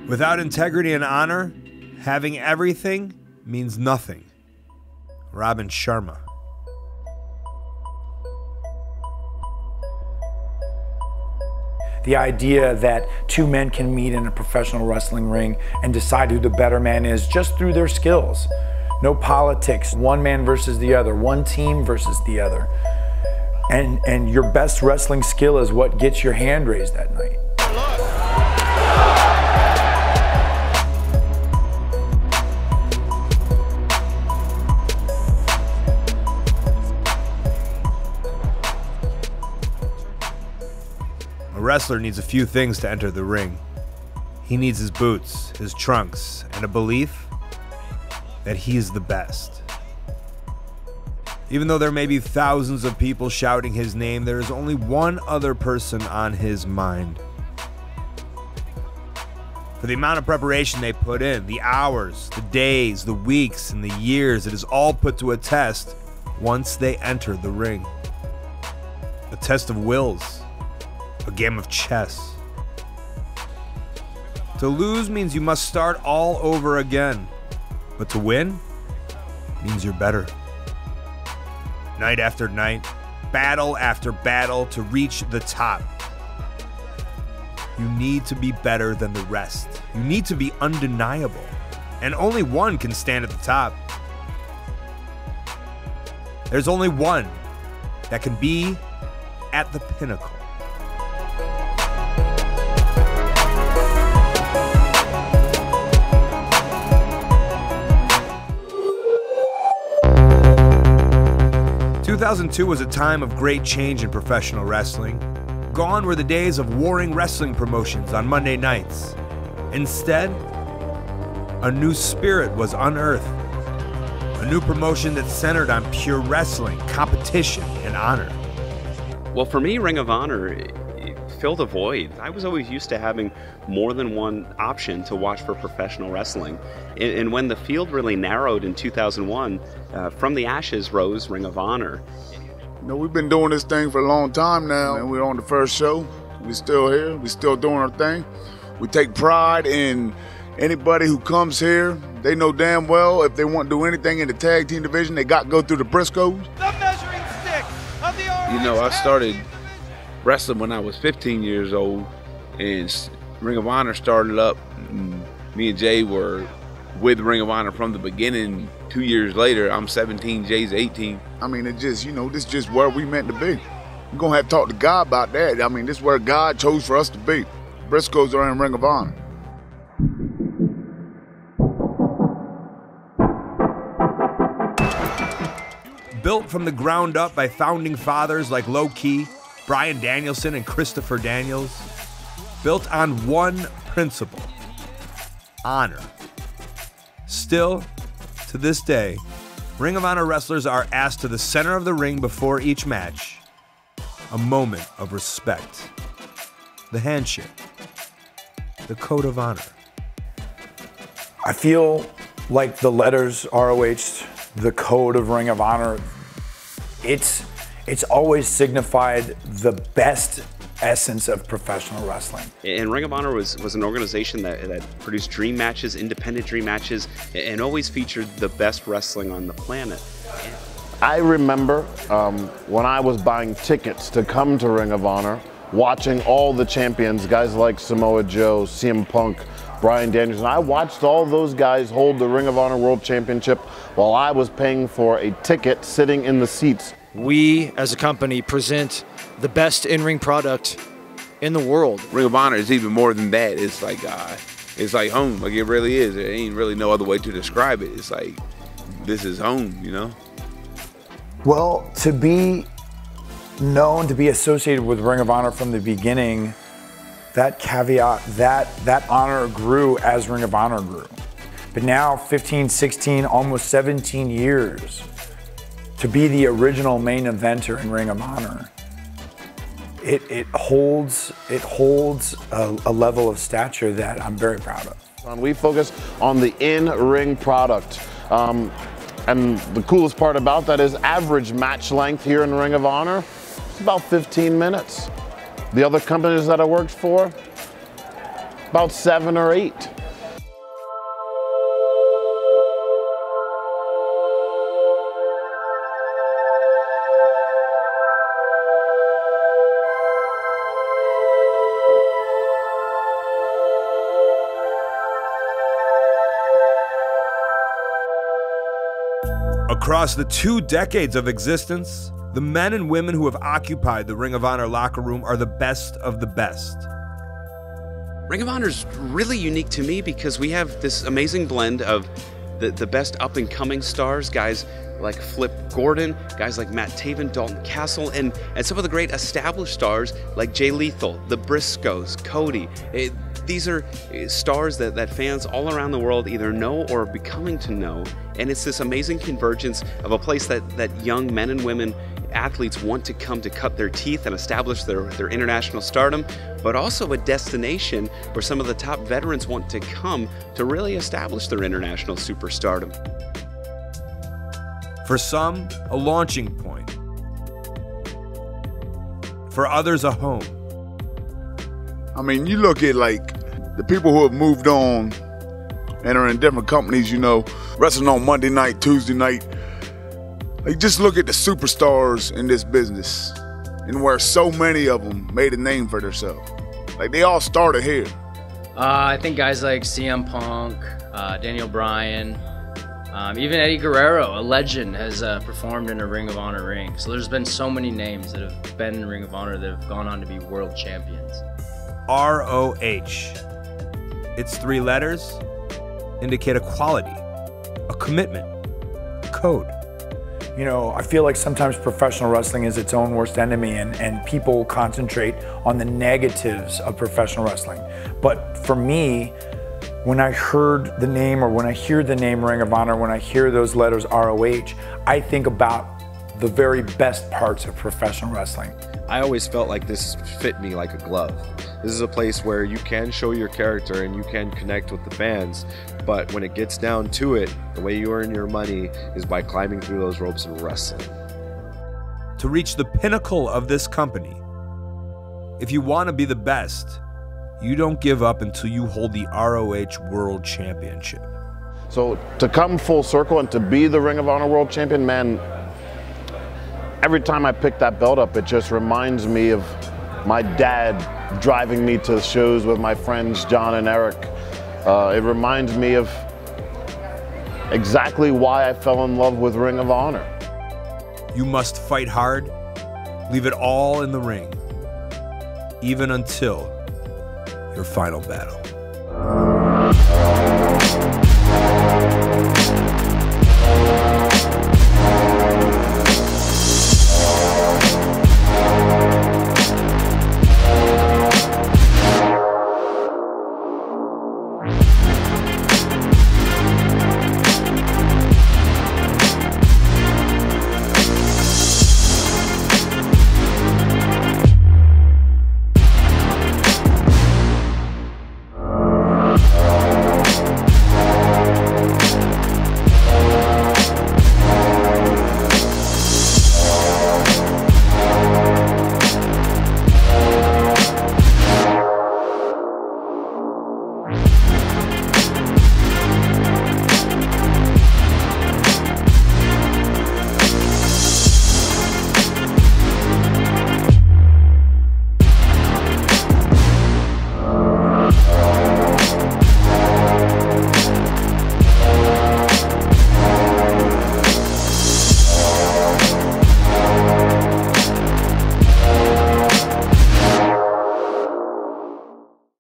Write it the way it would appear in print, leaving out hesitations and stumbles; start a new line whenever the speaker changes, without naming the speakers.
Without integrity and honor, having everything means nothing. Robin Sharma.
The idea that two men can meet in a professional wrestling ring and decide who the better man is just through their skills. No politics, one man versus the other, one team versus the other. And your best wrestling skill is what gets your hand raised that night.
A wrestler needs a few things to enter the ring. He needs his boots, his trunks, and a belief that he is the best. Even though there may be thousands of people shouting his name, there is only one other person on his mind. For the amount of preparation they put in, the hours, the days, the weeks, and the years, it is all put to a test once they enter the ring. A test of wills. A game of chess. To lose means you must start all over again, but to win means you're better. Night after night, battle after battle to reach the top. You need to be better than the rest. You need to be undeniable, and only one can stand at the top. There's only one that can be at the pinnacle. Two 2002 was a time of great change in professional wrestling. Gone were the days of warring wrestling promotions on Monday nights. Instead, a new spirit was unearthed. A new promotion that centered on pure wrestling, competition, and honor.
Well, for me, Ring of Honor it filled a void. I was always used to having more than one option to watch for professional wrestling. And when the field really narrowed in 2001, from the ashes rose Ring of Honor.
You know, we've been doing this thing for a long time now, and we're on the first show. We're still here. We're still doing our thing. We take pride in anybody who comes here. They know damn well if they want to do anything in the tag team division, they got to go through the Briscoes.
The measuring stick of the Orange.
You know, I started wrestling when I was 15 years old, and Ring of Honor started up. And me and Jay were with Ring of Honor from the beginning. 2 years later, I'm 17, Jay's 18.
I mean, it just, you know, this is just where we meant to be. We're going to have to talk to God about that. I mean, this is where God chose for us to be. Briscoes are in Ring of Honor.
Built from the ground up by founding fathers like Low Ki, Bryan Danielson, and Christopher Daniels. Built on one principle: honor. Still, to this day, Ring of Honor wrestlers are asked to the center of the ring before each match. A moment of respect. The handshake. The code of honor.
I feel like the letters ROH, the code of Ring of Honor, it's always signified the best essence of professional wrestling.
And Ring of Honor was an organization that produced dream matches, independent dream matches, and always featured the best wrestling on the planet.
I remember when I was buying tickets to come to Ring of Honor, watching all the champions, guys like Samoa Joe, CM Punk, Bryan Danielson. I watched all those guys hold the Ring of Honor World Championship while I was paying for a ticket sitting in the seats.
We, as a company, present the best in-ring product in the world.
Ring of Honor is even more than that. It's like home. Like, it really is. There ain't really no other way to describe it. It's like, this is home, you know?
Well, to be known, to be associated with Ring of Honor from the beginning, that caveat, that honor grew as Ring of Honor grew. But now, 15, 16, almost 17 years, to be the original main eventer in Ring of Honor, it holds a level of stature that I'm very proud of.
We focus on the in-ring product. And the coolest part about that is average match length here in Ring of Honor is about 15 minutes. The other companies that I worked for, about 7 or 8.
Across the 2 decades of existence, the men and women who have occupied the Ring of Honor locker room are the best of the best.
Ring of Honor is really unique to me because we have this amazing blend of the best up-and-coming stars, guys like Flip Gordon, guys like Matt Taven, Dalton Castle, and some of the great established stars like Jay Lethal, the Briscoes, Cody. These are stars that fans all around the world either know or are becoming to know, and it's this amazing convergence of a place that young men and women, athletes want to come to cut their teeth and establish their international stardom, but also a destination where some of the top veterans want to come to really establish their international superstardom.
For some, a launching point. For others, a home.
I mean, you look at like the people who have moved on and are in different companies, you know, wrestling on Monday night, Tuesday night. Like, just look at the superstars in this business and where so many of them made a name for themselves. Like, they all started here.
I think guys like CM Punk, Daniel Bryan, even Eddie Guerrero, a legend, has performed in a Ring of Honor ring. So there's been so many names that have been in Ring of Honor that have gone on to be world champions.
ROH. Its 3 letters indicate a quality, a commitment, a code.
You know, I feel like sometimes professional wrestling is its own worst enemy, and people concentrate on the negatives of professional wrestling. But for me, when I heard the name, or when I hear the name Ring of Honor, when I hear those letters ROH, I think about the very best parts of professional wrestling.
I always felt like this fit me like a glove. This is a place where you can show your character and you can connect with the fans, but when it gets down to it, the way you earn your money is by climbing through those ropes and wrestling.
To reach the pinnacle of this company, if you want to be the best, you don't give up until you hold the ROH World Championship.
So to come full circle and to be the Ring of Honor World Champion, man, every time I pick that belt up, it just reminds me of my dad driving me to shows with my friends John and Eric. It reminds me of exactly why I fell in love with Ring of Honor.
You must fight hard, leave it all in the ring, even until your final battle.